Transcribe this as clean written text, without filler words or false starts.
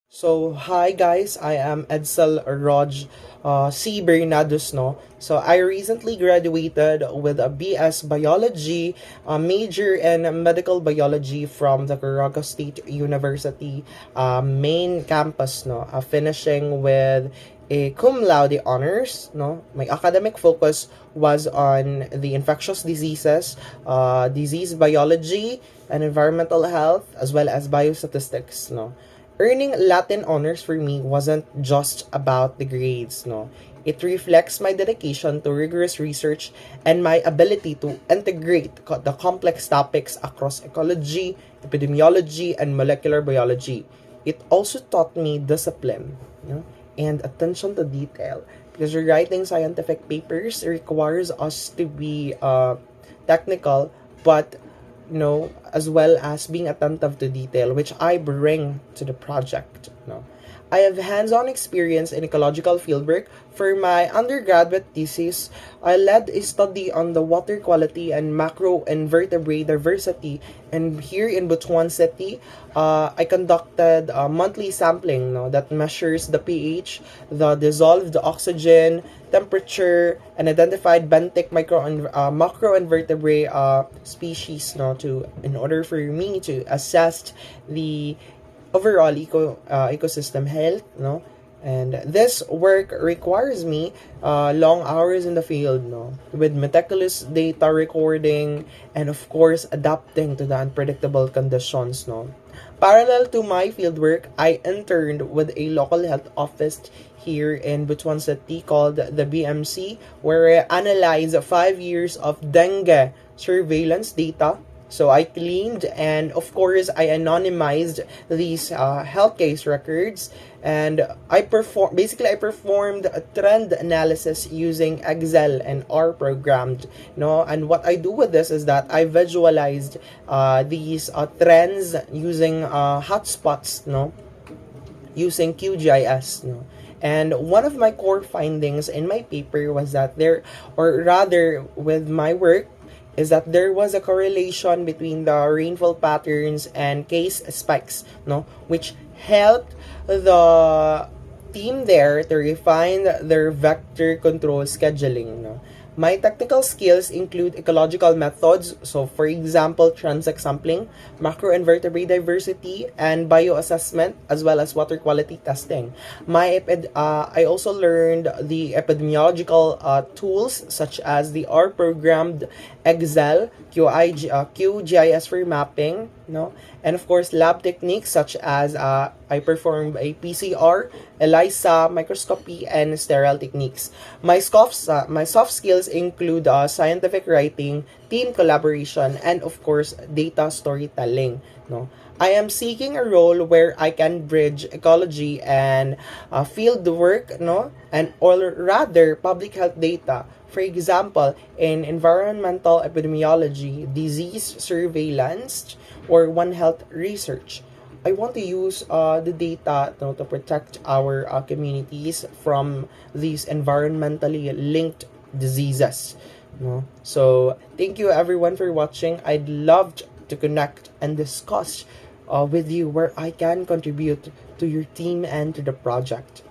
So, hi guys, I am Edsel Roj C. Bernados, no? So, I recently graduated with a BS Biology, major in medical biology from the Caraga State University main campus, no? Finishing with a cum laude honors, no? My academic focus was on the infectious diseases, disease biology, and environmental health, as well as biostatistics, no? Earning Latin honors for me wasn't just about the grades, no. It reflects my dedication to rigorous research and my ability to integrate the complex topics across ecology, epidemiology, and molecular biology. It also taught me discipline, you know, and attention to detail because writing scientific papers requires us to be technical, but as well as being attentive to detail, which I bring to the project. I have hands-on experience in ecological fieldwork. For my undergraduate thesis, I led a study on the water quality and macro invertebrate diversity. And here in Butuan City, I conducted a monthly sampling, that measures the pH, the dissolved oxygen, temperature, and identified benthic macro invertebrate species, in order for me to assess the overall ecosystem health, and this work requires me long hours in the field, with meticulous data recording and of course adapting to the unpredictable conditions, Parallel to my fieldwork, I interned with a local health office here in Butuan City called the BMC, where I analyzed 5 years of dengue surveillance data. So I cleaned and of course I anonymized these health case records, and I performed a trend analysis using Excel and R programmed. And what I do with this is that I visualized these trends using hotspots, using QGIS. And one of my core findings in my paper was that with my work, is that there was a correlation between the rainfall patterns and case spikes, which helped the team there to refine their vector control scheduling. My technical skills include ecological methods, so for example, transect sampling, macroinvertebrate diversity, and bioassessment, as well as water quality testing. I also learned the epidemiological tools such as the R-programmed Excel, QGIS for mapping, and of course lab techniques such as I performed a PCR, ELISA, microscopy, and sterile techniques. My soft skills include scientific writing, team collaboration, and of course data storytelling. I am seeking a role where I can bridge ecology and field work, and or rather public health data. For example, in environmental epidemiology, disease surveillance, or One Health research. I want to use the data to protect our communities from these environmentally linked diseases. So, thank you everyone for watching. I'd love to connect and discuss with you where I can contribute to your team and to the project.